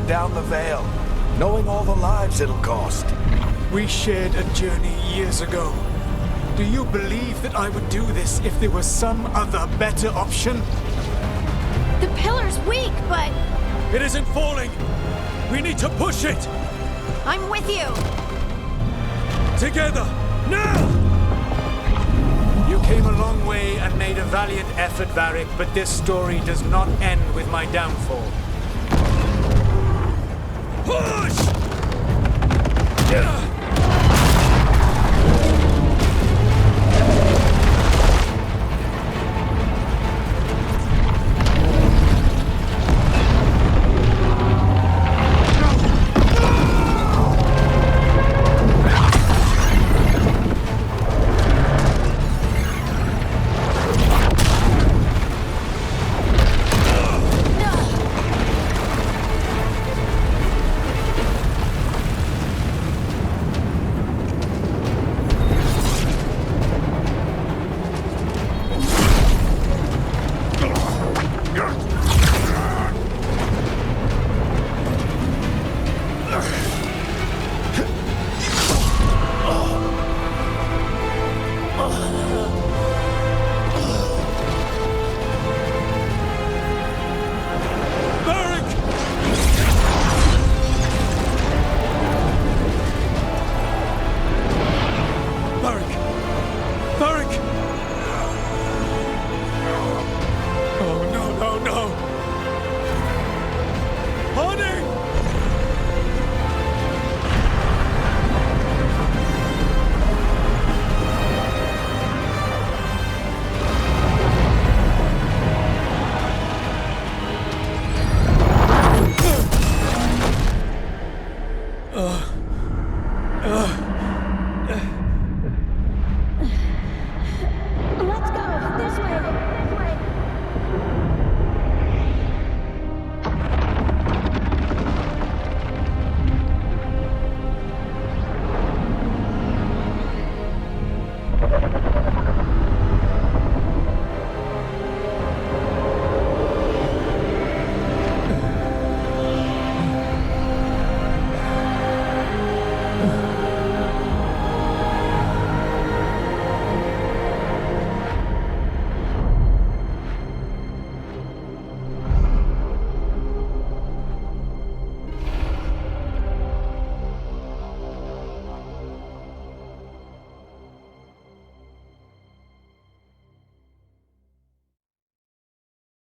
burn down the Veil, knowing all the lives it'll cost. We shared a journey years ago. Do you believe that I would do this if there was some other better option? The pillar's weak, but... It isn't falling! We need to push it! I'm with you! Together! Now! You came a long way and made a valiant effort, Varric, but this story does not end with my downfall. Push! Let's go! This way! This way!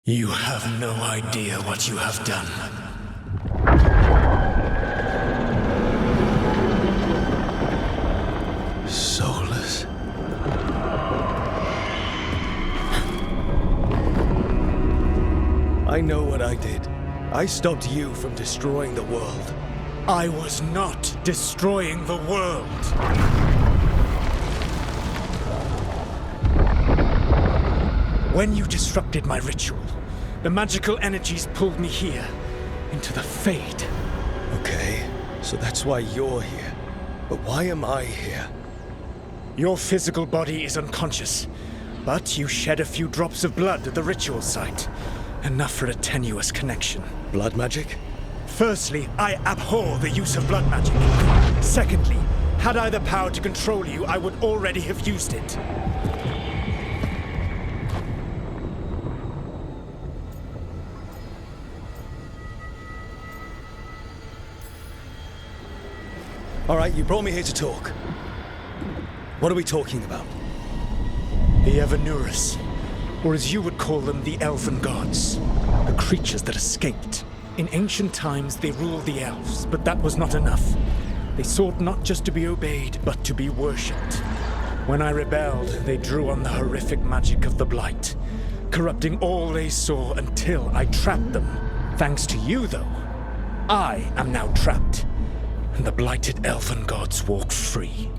You have no idea what you have done. Soulless. I know what I did. I stopped you from destroying the world. I was not destroying the world. When you disrupted my ritual, the magical energies pulled me here, into the Fade. Okay, so that's why you're here. But why am I here? Your physical body is unconscious, but you shed a few drops of blood at the ritual site. Enough for a tenuous connection. Blood magic? Firstly, I abhor the use of blood magic. Secondly, had I the power to control you, I would already have used it. All right, you brought me here to talk. What are we talking about? The Evanurus, or as you would call them, the Elven Gods. The creatures that escaped. In ancient times, they ruled the elves, but that was not enough. They sought not just to be obeyed, but to be worshipped. When I rebelled, they drew on the horrific magic of the Blight, corrupting all they saw until I trapped them. Thanks to you, though, I am now trapped, and the blighted Elven Gods walk free.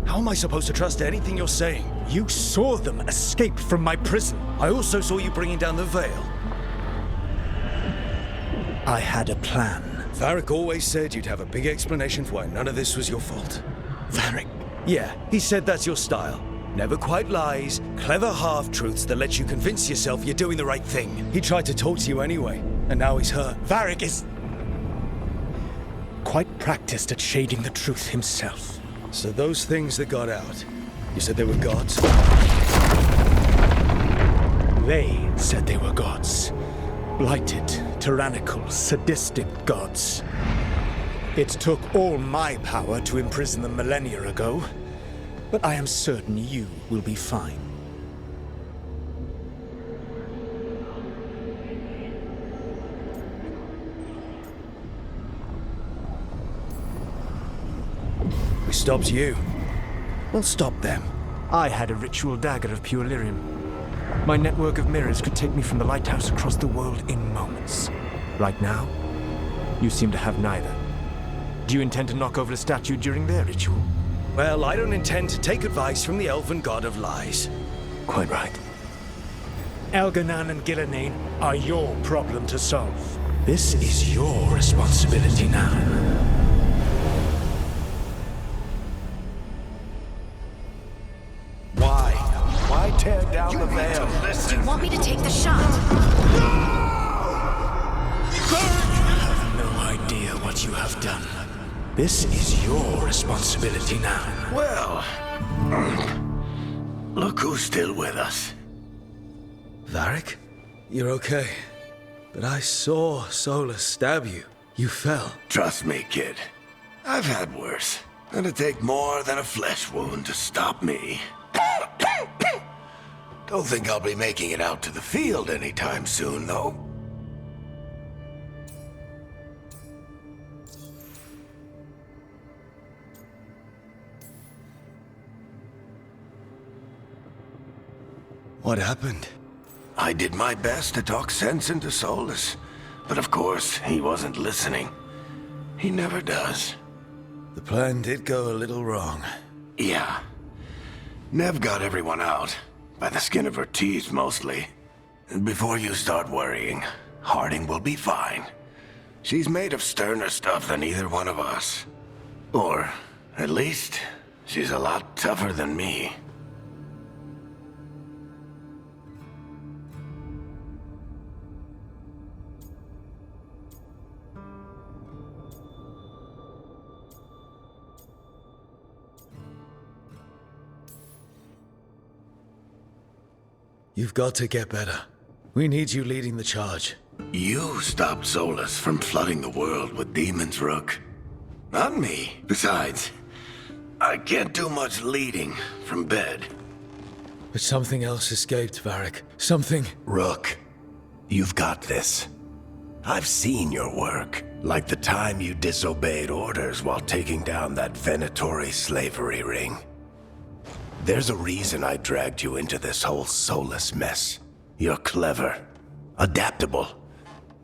How am I supposed to trust anything you're saying? You saw them escape from my prison. I also saw you bringing down the Veil. I had a plan. Varric always said you'd have a big explanation for why none of this was your fault. Varric, Yeah, he said that's your style. Never quite lies, clever half-truths that let you convince yourself you're doing the right thing. He tried to talk to you anyway, and now he's hurt. Varric is quite practiced at shading the truth himself. So those things that got out, you said they were gods? They said they were gods. Blighted, tyrannical, sadistic gods. It took all my power to imprison them millennia ago, but I am certain you will be fine. We stopped you. We'll stop them. I had a ritual dagger of pure lyrium. My network of mirrors could take me from the lighthouse across the world in moments. Right now, you seem to have neither. Do you intend to knock over a statue during their ritual? Well, I don't intend to take advice from the elven god of lies. Quite right. Elganan and Gillenane are your problem to solve. This is your responsibility now. Why tear down the veil? Do you want me to take the shot? You have no idea what you have done. This is your responsibility now. Well, look who's still with us. Varric? You're okay. But I saw Solus stab you. You fell. Trust me, kid. I've had worse. It'd take more than a flesh wound to stop me. Don't think I'll be making it out to the field anytime soon, though. What happened? I did my best to talk sense into Solus, but of course, he wasn't listening. He never does. The plan did go a little wrong. Yeah. Nev got everyone out. By the skin of her teeth, mostly. And before you start worrying, Harding will be fine. She's made of sterner stuff than either one of us. Or, at least, she's a lot tougher than me. You've got to get better. We need you leading the charge. You stopped Solus from flooding the world with demons, Rook. Not me. Besides, I can't do much leading from bed. But something else escaped, Varric. Something... Rook, you've got this. I've seen your work. Like the time you disobeyed orders while taking down that Venatori slavery ring. There's a reason I dragged you into this whole Solus mess. You're clever, adaptable,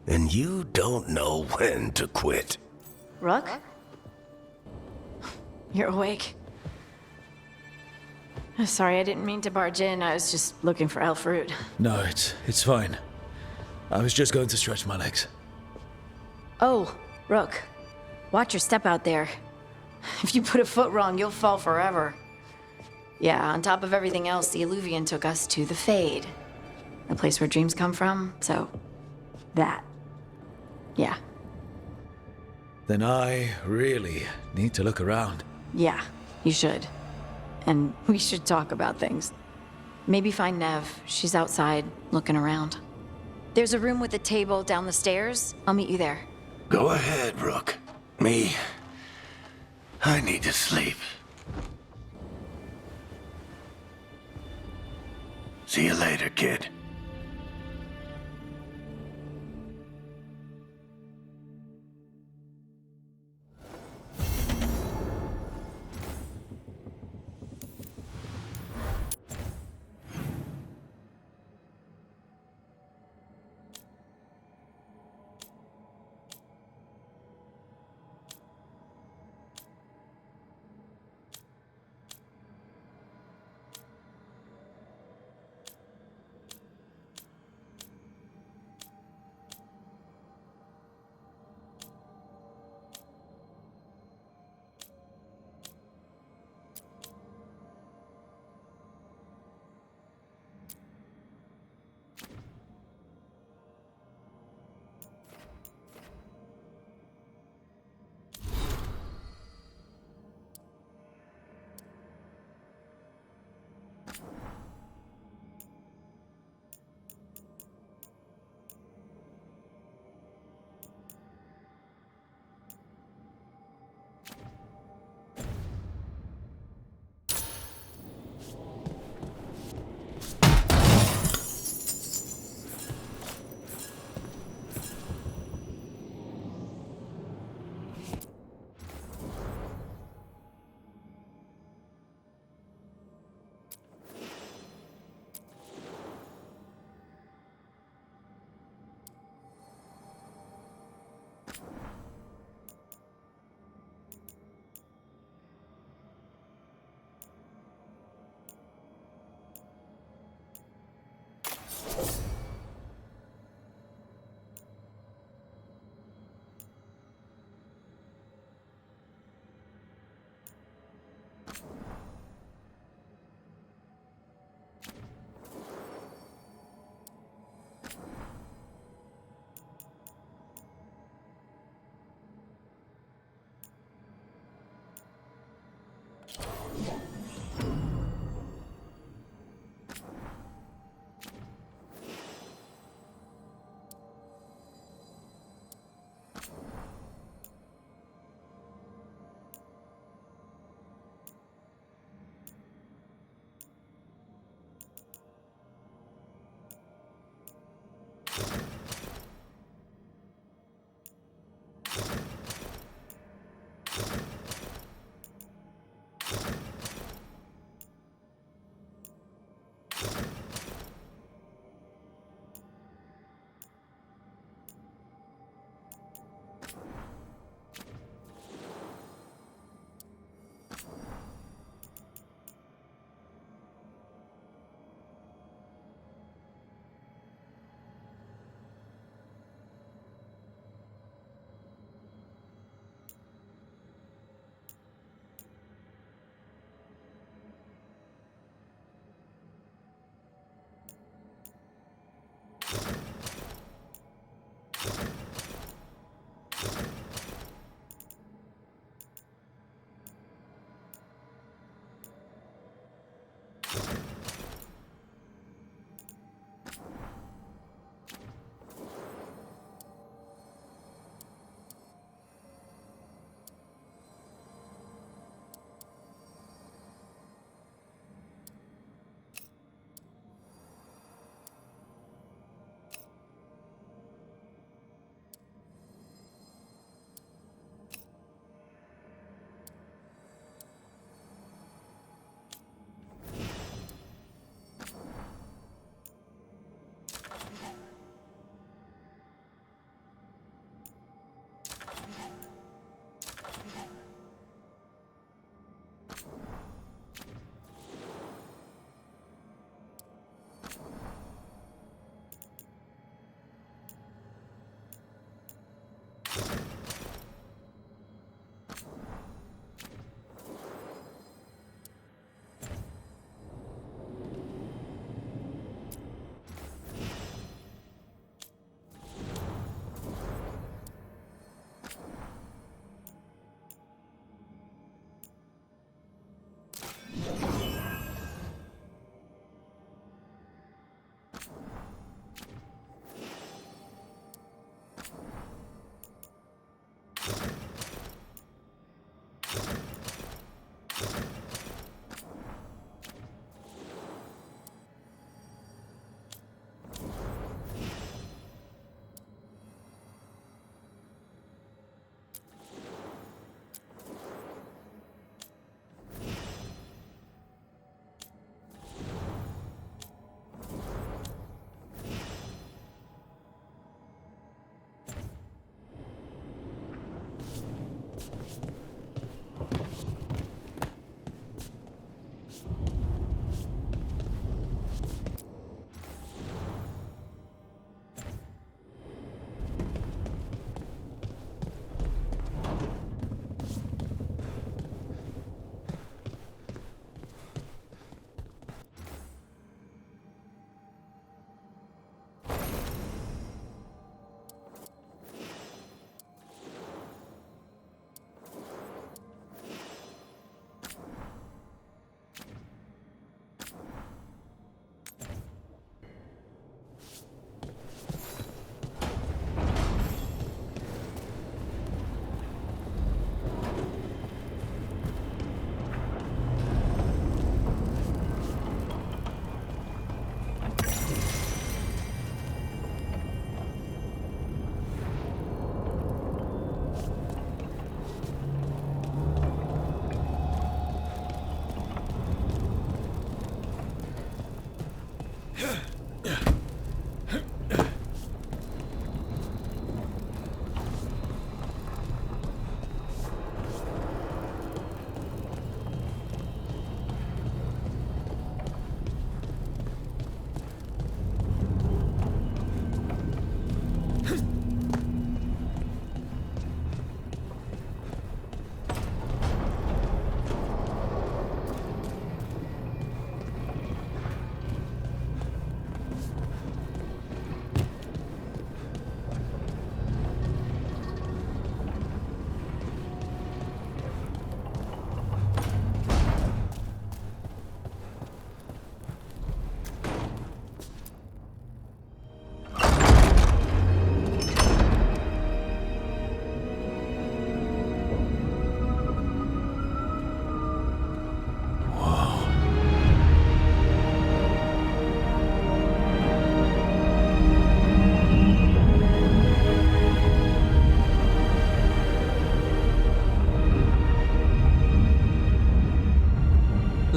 and you don't know when to quit. Rook? You're awake. Sorry, I didn't mean to barge in. I was just looking for Elfroot. No, it's fine. I was just going to stretch my legs. Oh, Rook. Watch your step out there. If you put a foot wrong, you'll fall forever. Yeah, on top of everything else, the Illuvian took us to the Fade. The place where dreams come from, so... that. Yeah. Then I really need to look around. Yeah, you should. And we should talk about things. Maybe find Nev. She's outside, looking around. There's a room with a table down the stairs. I'll meet you there. Go ahead, Rook. Me, I need to sleep. See you later, kid.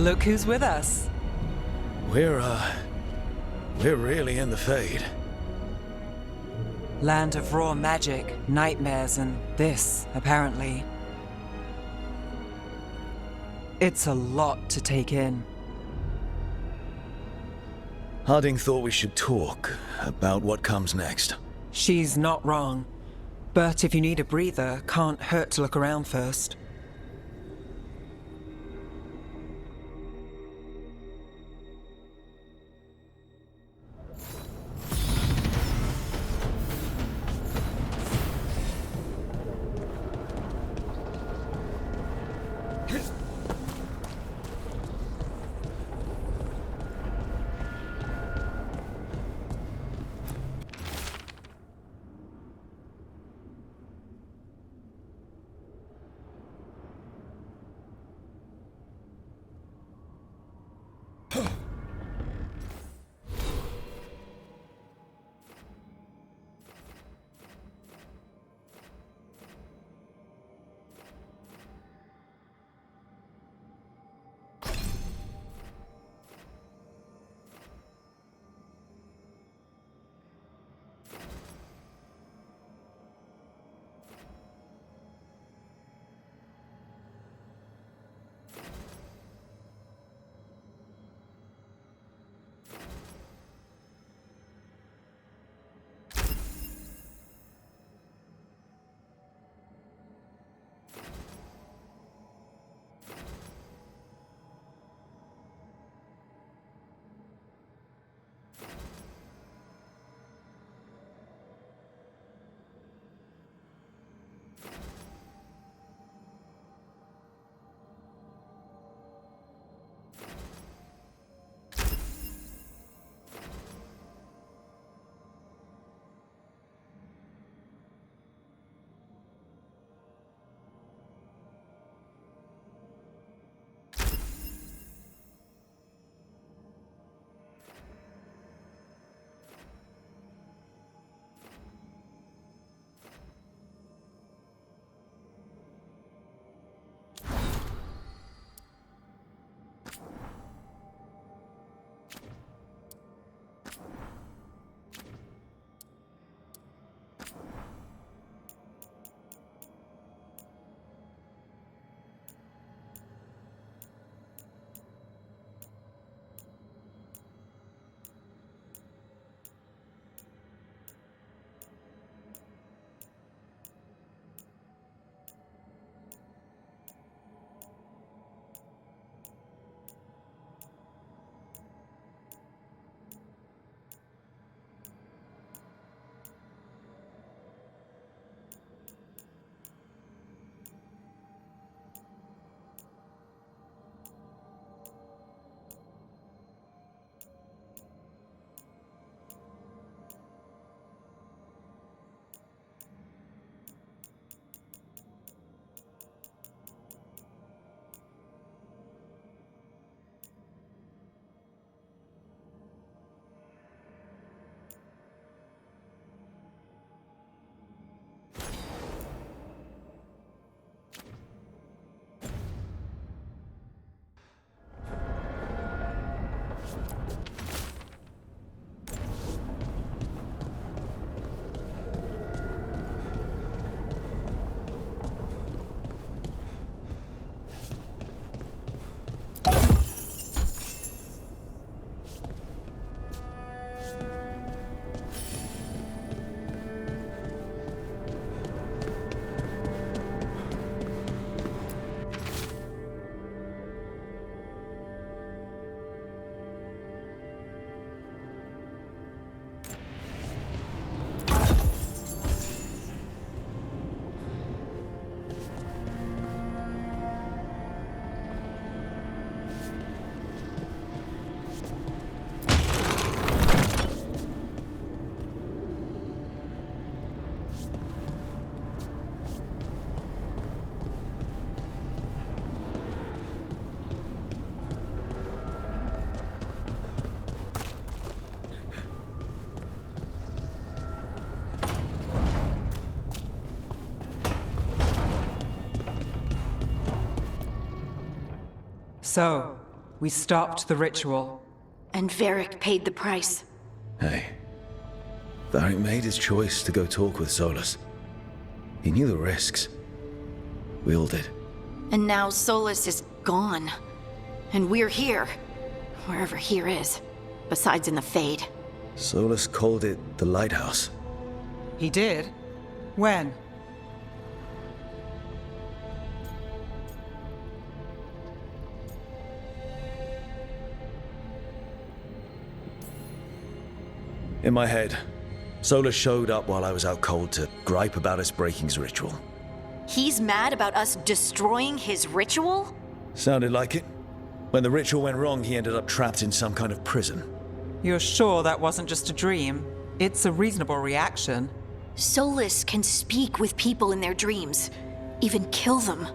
Look who's with us. We're really in the Fade. Land of raw magic, nightmares, and this, apparently. It's a lot to take in. Harding thought we should talk about what comes next. She's not wrong. But if you need a breather, can't hurt to look around first. So, we stopped the ritual. And Varric paid the price. Hey. Varric made his choice to go talk with Solus. He knew the risks. We all did. And now Solus is gone. And we're here. Wherever here is. Besides in the Fade. Solus called it the Lighthouse. He did? When? In my head, Solus showed up while I was out cold to gripe about us breaking his ritual. He's mad about us destroying his ritual? Sounded like it. When the ritual went wrong, he ended up trapped in some kind of prison. You're sure that wasn't just a dream? It's a reasonable reaction. Solus can speak with people in their dreams. Even kill them.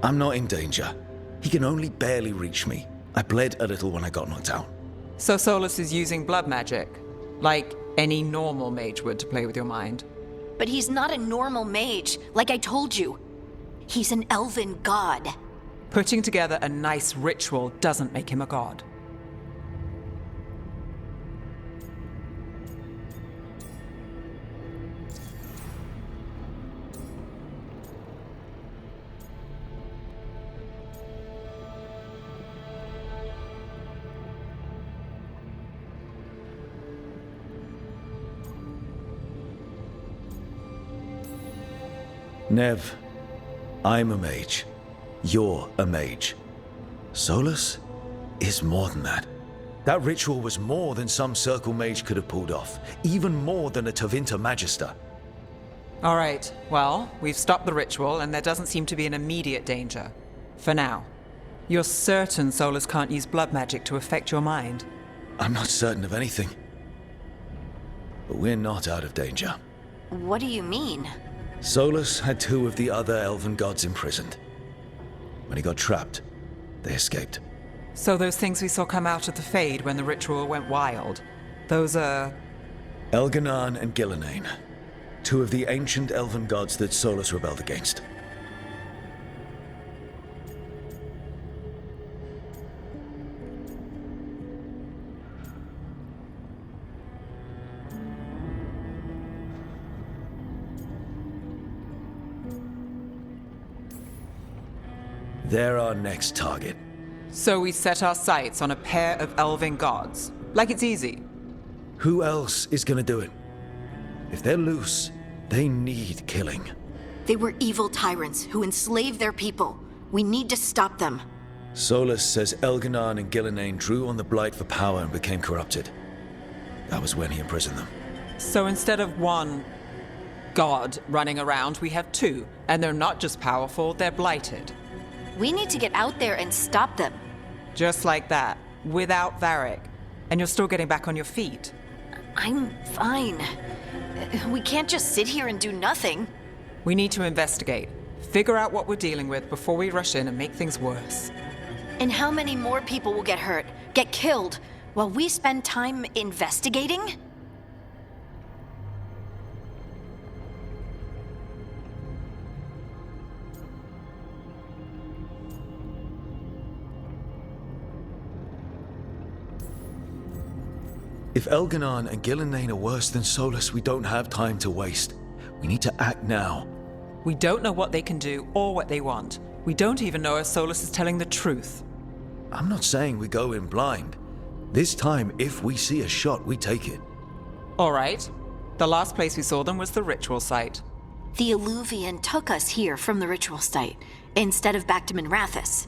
I'm not in danger. He can only barely reach me. I bled a little when I got knocked out. So Solus is using blood magic? Like any normal mage would to play with your mind? But he's not a normal mage, like I told you. He's an elven god. Putting together a nice ritual doesn't make him a god. Nev, I'm a mage. You're a mage. Solus is more than that. That ritual was more than some circle mage could have pulled off. Even more than a Tevinter Magister. All right, well, we've stopped the ritual and there doesn't seem to be an immediate danger. For now. You're certain Solus can't use blood magic to affect your mind? I'm not certain of anything. But we're not out of danger. What do you mean? Solus had 2 of the other elven gods imprisoned. When he got trapped, they escaped. So those things we saw come out of the Fade when the ritual went wild, those are... Elganan and Gillenane. 2 of the ancient elven gods that Solus rebelled against. They're our next target. So we set our sights on a pair of elven gods. Like it's easy. Who else is gonna do it? If they're loose, they need killing. They were evil tyrants who enslaved their people. We need to stop them. Solus says Elganan and Gillenane drew on the Blight for power and became corrupted. That was when he imprisoned them. So instead of one god running around, we have 2. And they're not just powerful, they're blighted. We need to get out there and stop them. Just like that, without Varric. And you're still getting back on your feet. I'm fine. We can't just sit here and do nothing. We need to investigate. Figure out what we're dealing with before we rush in and make things worse. And how many more people will get hurt, get killed, while we spend time investigating? If Elganan and Gillenane are worse than Solus, we don't have time to waste. We need to act now. We don't know what they can do or what they want. We don't even know if Solus is telling the truth. I'm not saying we go in blind. This time, if we see a shot, we take it. All right. The last place we saw them was the ritual site. The Illuvian took us here from the ritual site, instead of back to Minrathous.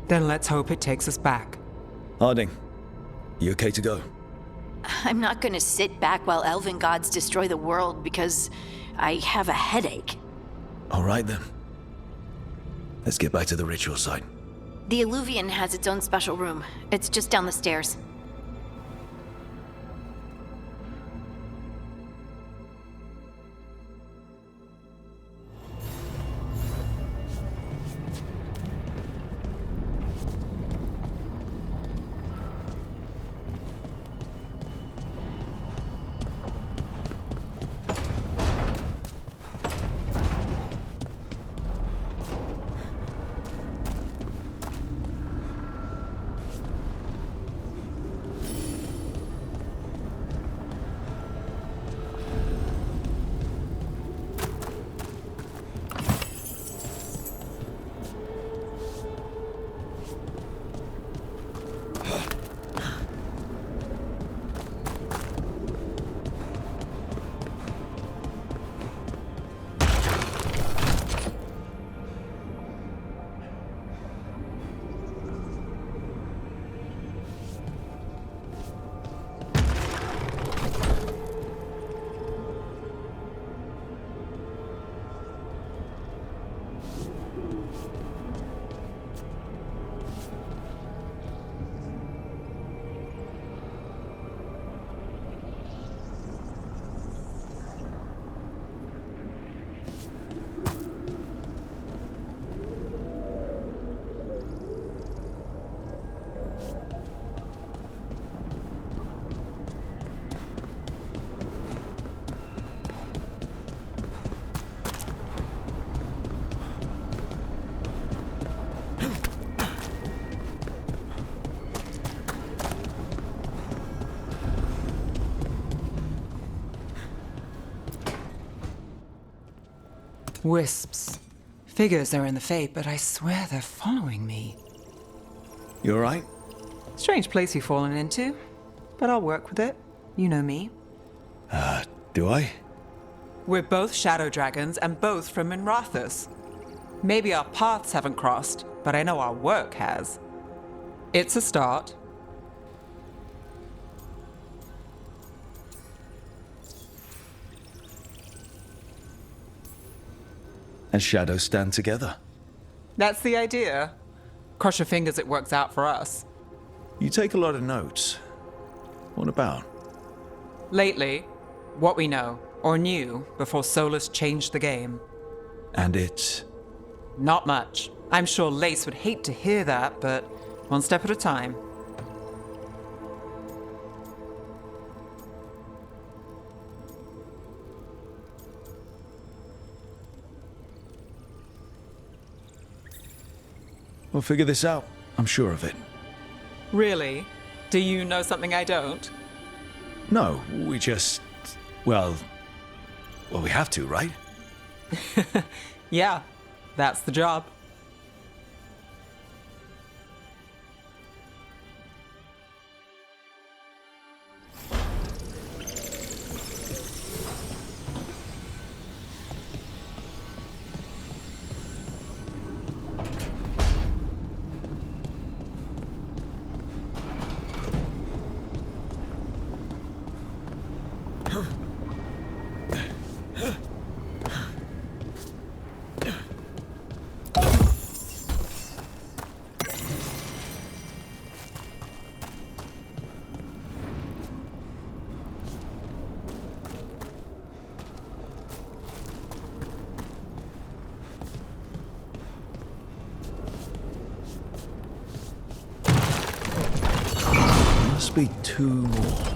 Then let's hope it takes us back. Harding, you okay to go? I'm not gonna sit back while elven gods destroy the world because I have a headache. All right then. Let's get back to the ritual site. The Illuvian has its own special room. It's just down the stairs. Wisps. Figures they're in the Fade, but I swear they're following me. You alright? Strange place you've fallen into, but I'll work with it. You know me. Do I? We're both shadow dragons and both from Minrathous. Maybe our paths haven't crossed, but I know our work has. It's a start. And shadows stand together. That's the idea. Cross your fingers it works out for us. You take a lot of notes. What about? Lately, what we know, or knew, before Solus changed the game. And it's... Not much. I'm sure Lace would hate to hear that, but one step at a time. We'll figure this out. I'm sure of it. Really? Do you know something I don't? No, we just... Well, we have to, right? Yeah, that's the job. Must be two more.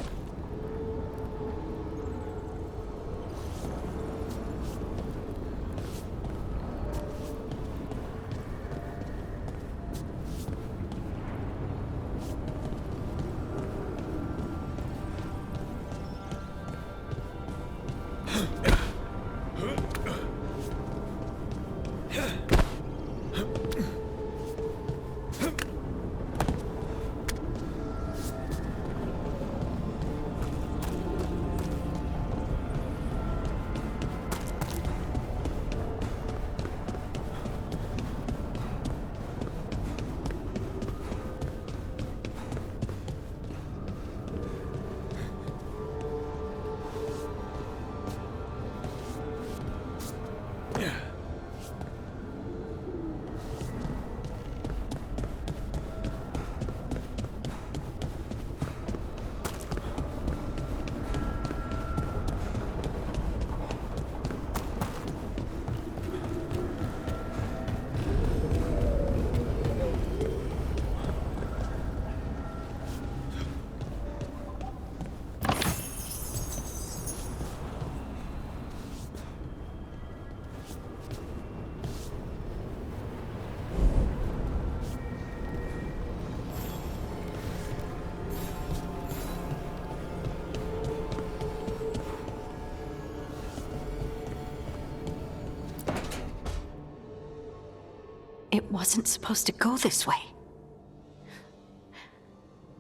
It wasn't supposed to go this way.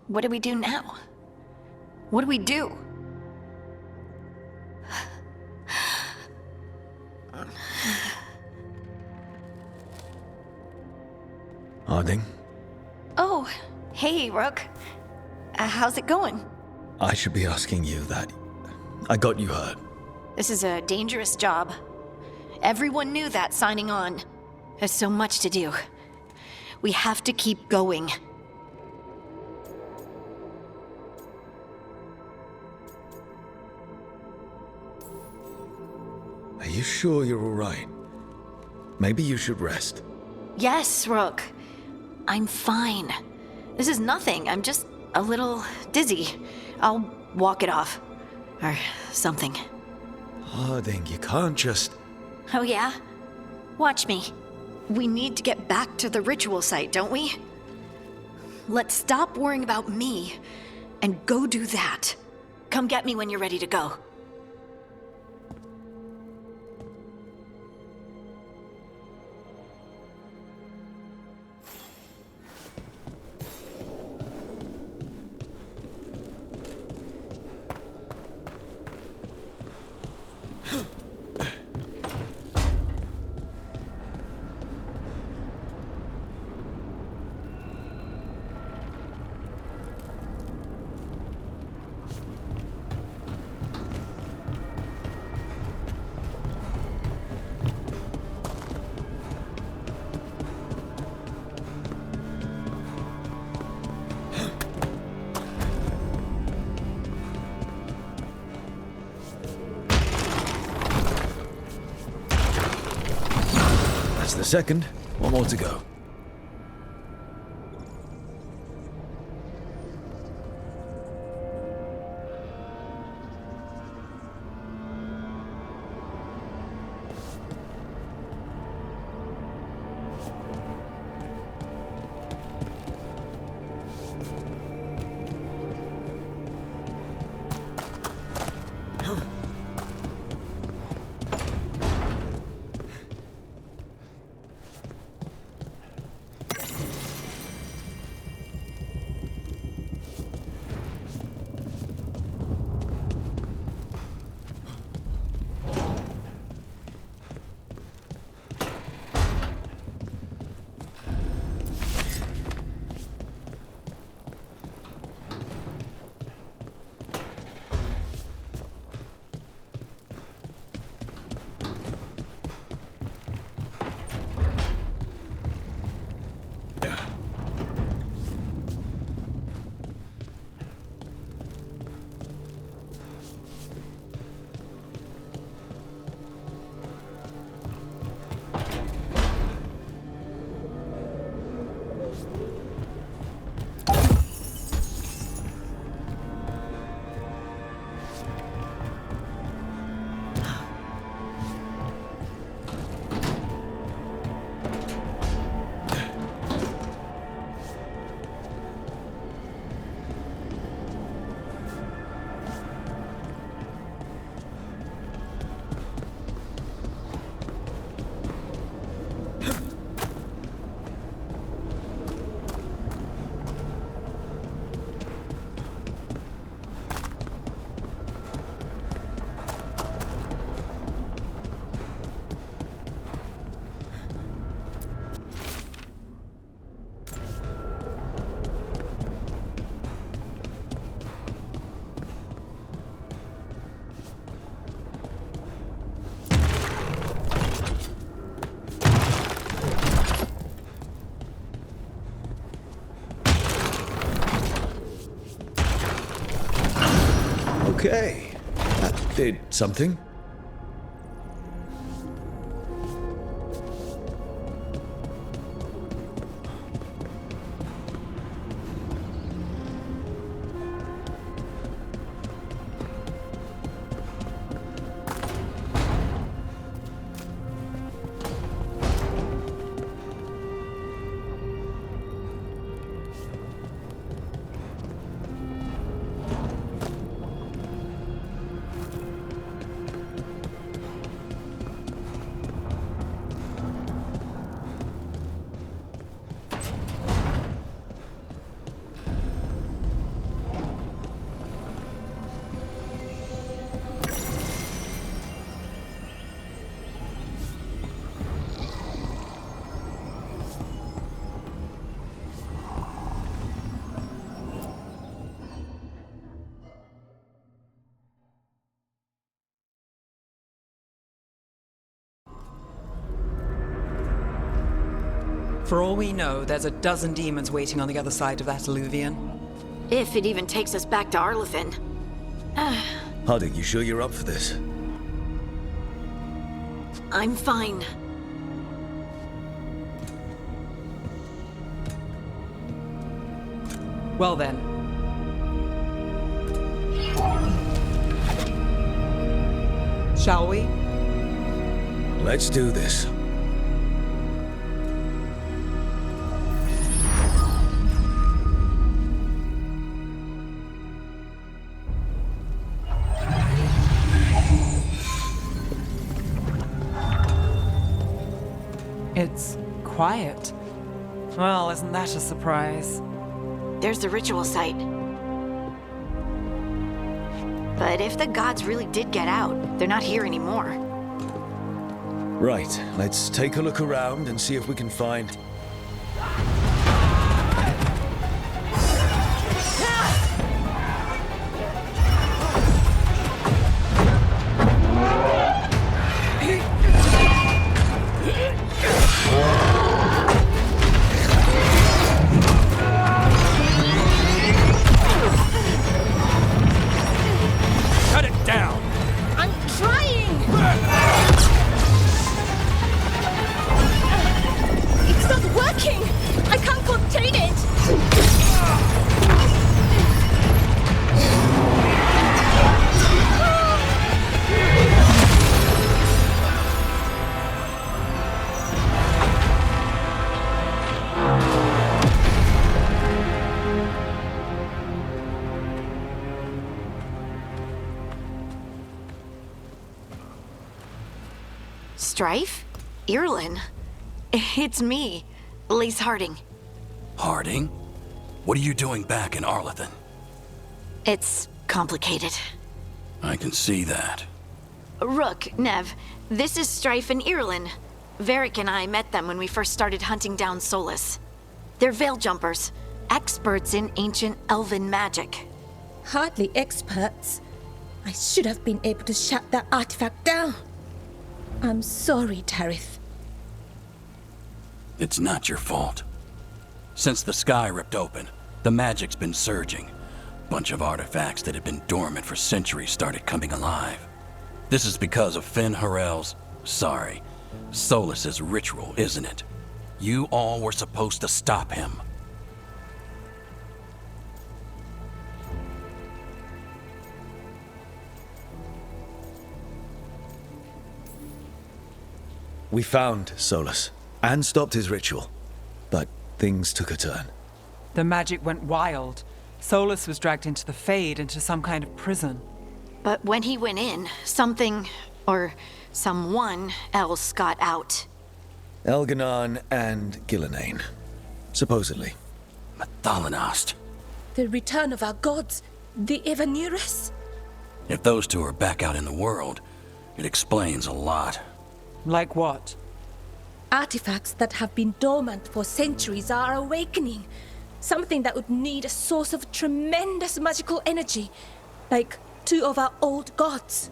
What do we do now? What do we do? Harding, Oh, hey, Rook. How's it going? I should be asking you that. I got you hurt. This is a dangerous job. Everyone knew that signing on. There's so much to do. We have to keep going. Are you sure you're all right? Maybe you should rest. Yes, Rook. I'm fine. This is nothing. I'm just a little dizzy. I'll walk it off. Or something. Harding, you can't just... Oh, yeah? Watch me. We need to get back to the ritual site, don't we? Let's stop worrying about me and go do that. Come get me when you're ready to go. the second. One more to go. Okay, that did something. For all we know, there's a dozen demons waiting on the other side of that alluvion. If it even takes us back to Arlefin. Harding, you sure you're up for this? I'm fine. Well then. Shall we? Let's do this. It's quiet. Well, isn't that a surprise? There's the ritual site. But if the gods really did get out, they're not here anymore. Right, let's take a look around and see if we can find... Strife? Irlin? It's me, Lace Harding. Harding? What are you doing back in Arlethan? It's complicated. I can see that. Rook, Nev, this is Strife and Irlin. Varric and I met them when we first started hunting down Solus. They're veil jumpers, experts in ancient elven magic. Hardly experts. I should have been able to shut that artifact down. I'm sorry, Tarith. It's not your fault. Since the sky ripped open, the magic's been surging. Bunch of artifacts that had been dormant for centuries started coming alive. This is because of Finn Harel's, Solus's ritual, isn't it? You all were supposed to stop him. We found Solus and stopped his ritual, but things took a turn. The magic went wild. Solus was dragged into the Fade, into some kind of prison. But when he went in, something, or someone else got out. Elganon and Gillenane, supposedly. Mathalanost. The return of our gods, the Evanurus? If those two are back out in the world, it explains a lot. Like what? Artifacts that have been dormant for centuries are awakening. Something that would need a source of tremendous magical energy, like two of our old gods.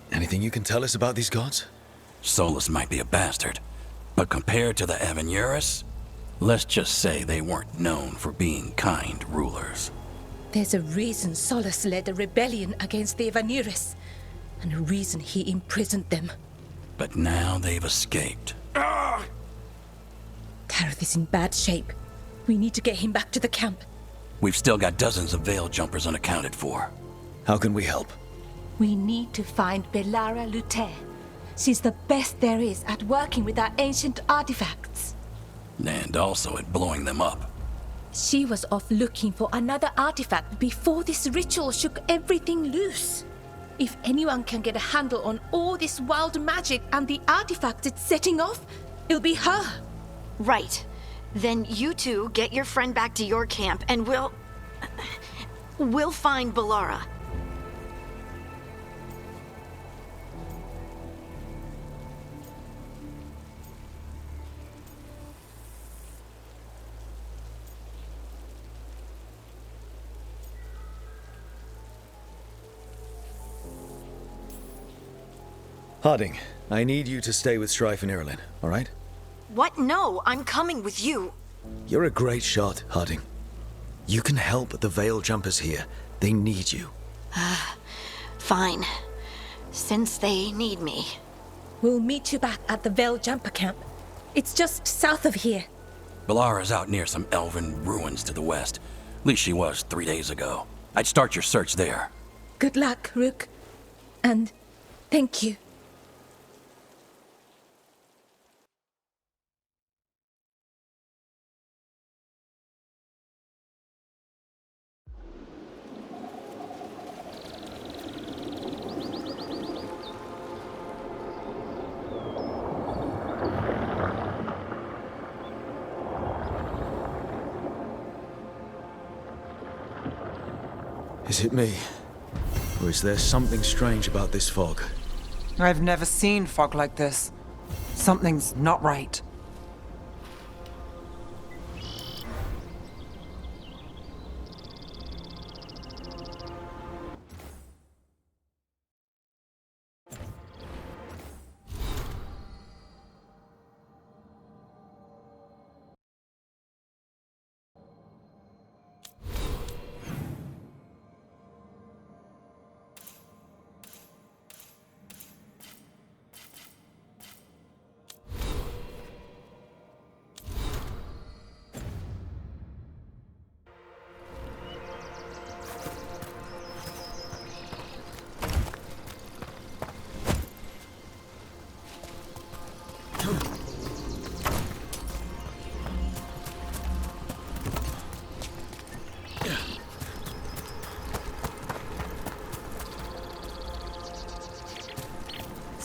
Anything you can tell us about these gods? Solus might be a bastard, but compared to the Evanurus, let's just say they weren't known for being kind rulers. There's a reason Solus led a rebellion against the Evanurus, and a reason he imprisoned them. But now they've escaped. Tareth is in bad shape. We need to get him back to the camp. We've still got dozens of veil jumpers unaccounted for. How can we help? We need to find Belara Luthe. She's the best there is at working with our ancient artifacts. And also at blowing them up. She was off looking for another artifact before this ritual shook everything loose. If anyone can get a handle on all this wild magic and the artifacts it's setting off, it'll be her. Right. Then you two get your friend back to your camp and we'll find Belara. Harding, I need you to stay with Strife and Irlin, all right? What? No, I'm coming with you. You're a great shot, Harding. You can help the Veil Jumpers here. They need you. Fine. Since they need me. We'll meet you back at the Veil Jumper camp. It's just south of here. Belara's out near some elven ruins to the west. At least she was 3 days ago. I'd start your search there. Good luck, Rook. And thank you. Is it me? Or is there something strange about this fog? I've never seen fog like this. Something's not right.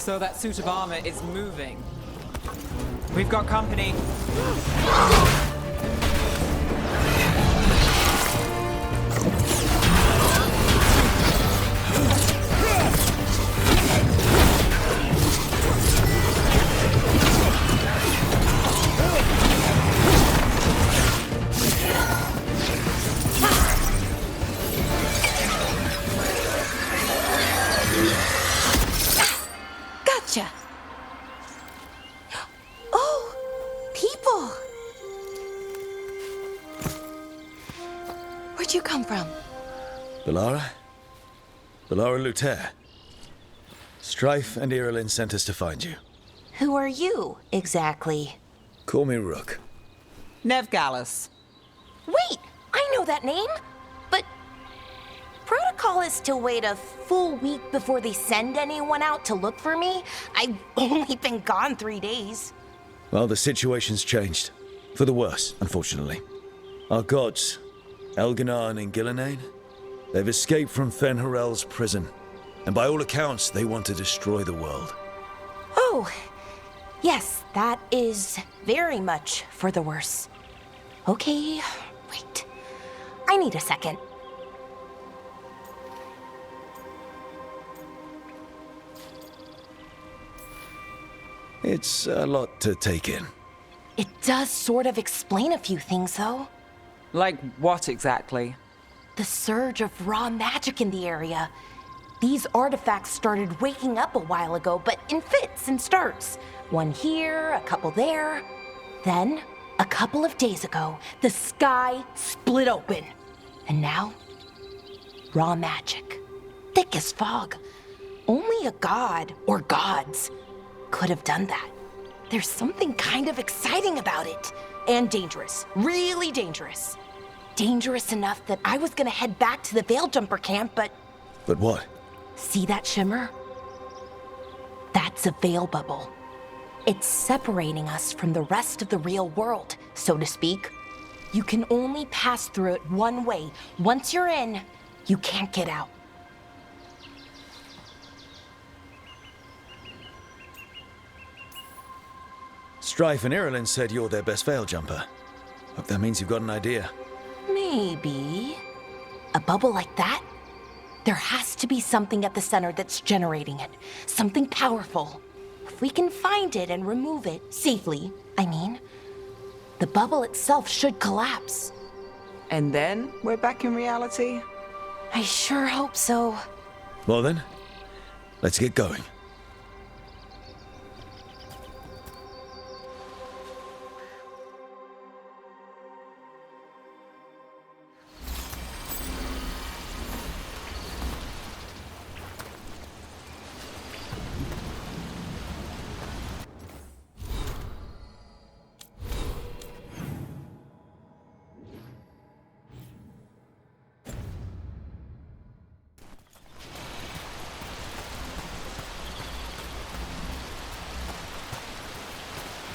So that suit of armor is moving. We've got company. Gotcha. Oh, people. Where'd you come from? Bellara? Bellara Luther. Strife and Irilin sent us to find you. Who are you, exactly? Call me Rook. Nev Gallus. Wait, I know that name. But protocol is to wait a full week before they send anyone out to look for me. I've only been gone 3 days. Well, the situation's changed. For the worse, unfortunately. Our gods, Elganar and Gillinane, they've escaped from Fen'Harel's prison. And by all accounts, they want to destroy the world. Oh, yes, that is very much for the worse. Okay, wait. I need a second. It's a lot to take in. It does sort of explain a few things, though. Like what exactly? The surge of raw magic in the area. These artifacts started waking up a while ago, but in fits and starts. One here, a couple there. Then, a couple of days ago, the sky split open. And now, raw magic. Thick as fog. Only a god, or gods, could have done that. There's something kind of exciting about it. And dangerous. Really dangerous. Dangerous enough that I was gonna head back to the Veil-Jumper camp, but... But what? See that shimmer? That's a veil bubble. It's separating us from the rest of the real world, so to speak. You can only pass through it one way. Once you're in, you can't get out. Strife and Irilin said you're their best veil jumper. Hope that means you've got an idea. Maybe. A bubble like that? There has to be something at the center that's generating it. Something powerful. If we can find it and remove it, safely, I mean, the bubble itself should collapse. And then we're back in reality? I sure hope so. Well then, let's get going.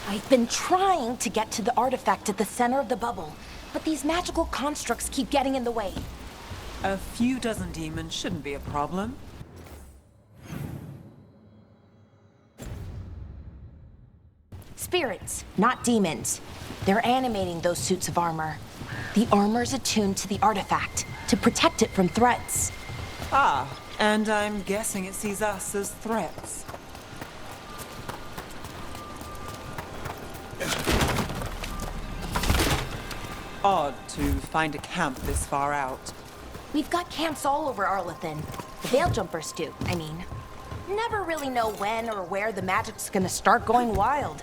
I've been trying to get to the artifact at the center of the bubble, but these magical constructs keep getting in the way. A few dozen demons shouldn't be a problem. Spirits, not demons. They're animating those suits of armor. The armor's attuned to the artifact to protect it from threats. Ah, and I'm guessing it sees us as threats. Odd to find a camp this far out. We've got camps all over Arlethan. The Veil Jumpers do, I mean. Never really know when or where the magic's gonna start going wild.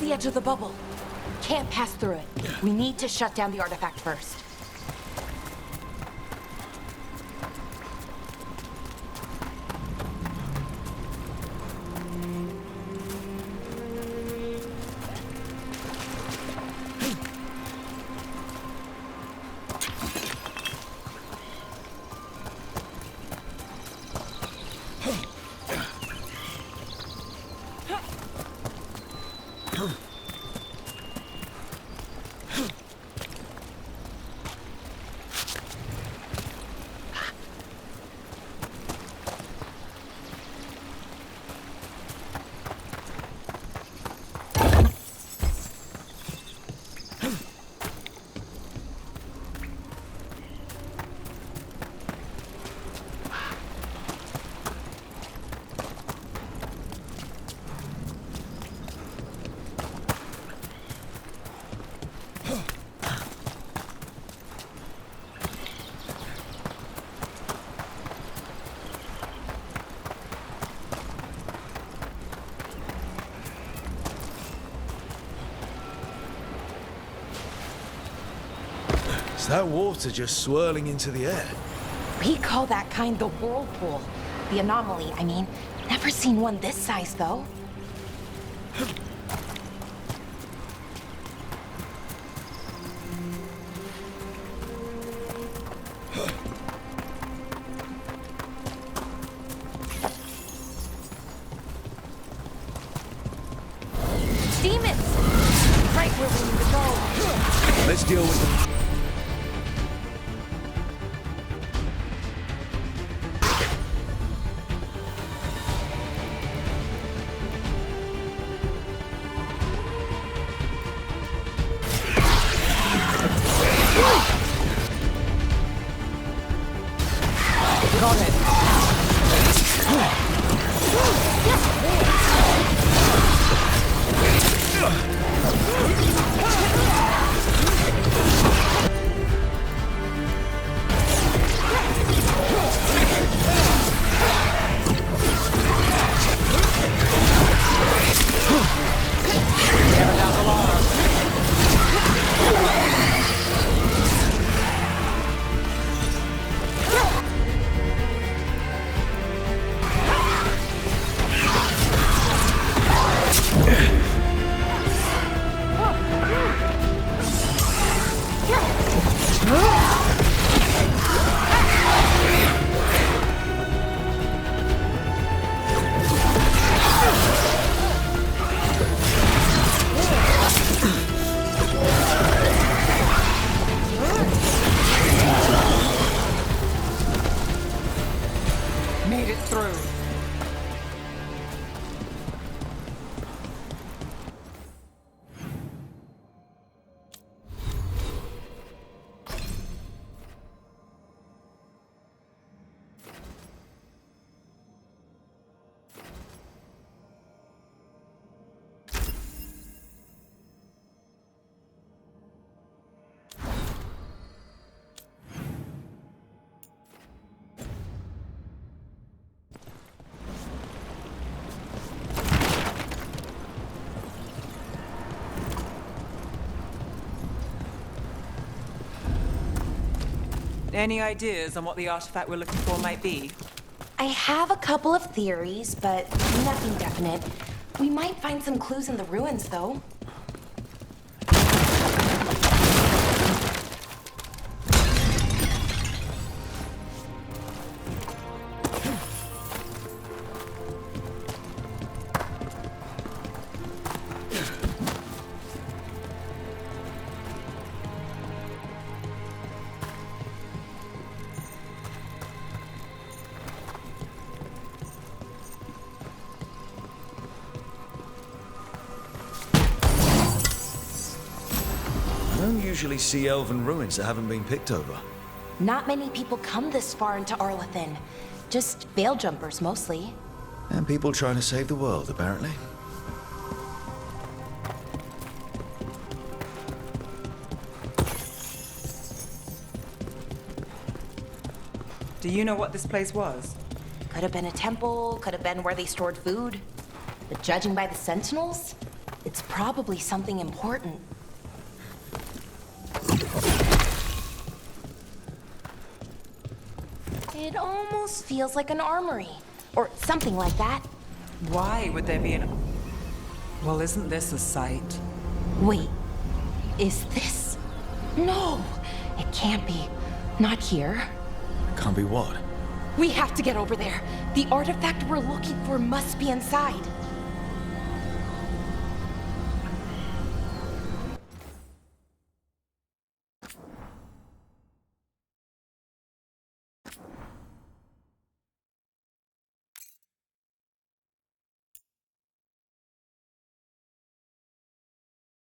the edge of the bubble. Can't pass through it. We need to shut down the artifact first. Is that water just swirling into the air? We call that kind the whirlpool. The anomaly, I mean. Never seen one this size, though. Demons! Right where we need to go. Let's deal with them. Made it through. Any ideas on what the artifact we're looking for might be? I have a couple of theories, but nothing definite. We might find some clues in the ruins, though. I don't usually see elven ruins that haven't been picked over. Not many people come this far into Arlathan. Just veil jumpers, mostly. And people trying to save the world, apparently. Do you know what this place was? Could have been a temple, could have been where they stored food. But judging by the sentinels, it It's probably something important. It almost feels like an armory, or something like that. Why would there be an... Well, isn't this a sight? Wait, is this? No, it can't be. Not here. Can't be what? We have to get over there. The artifact we're looking for must be inside.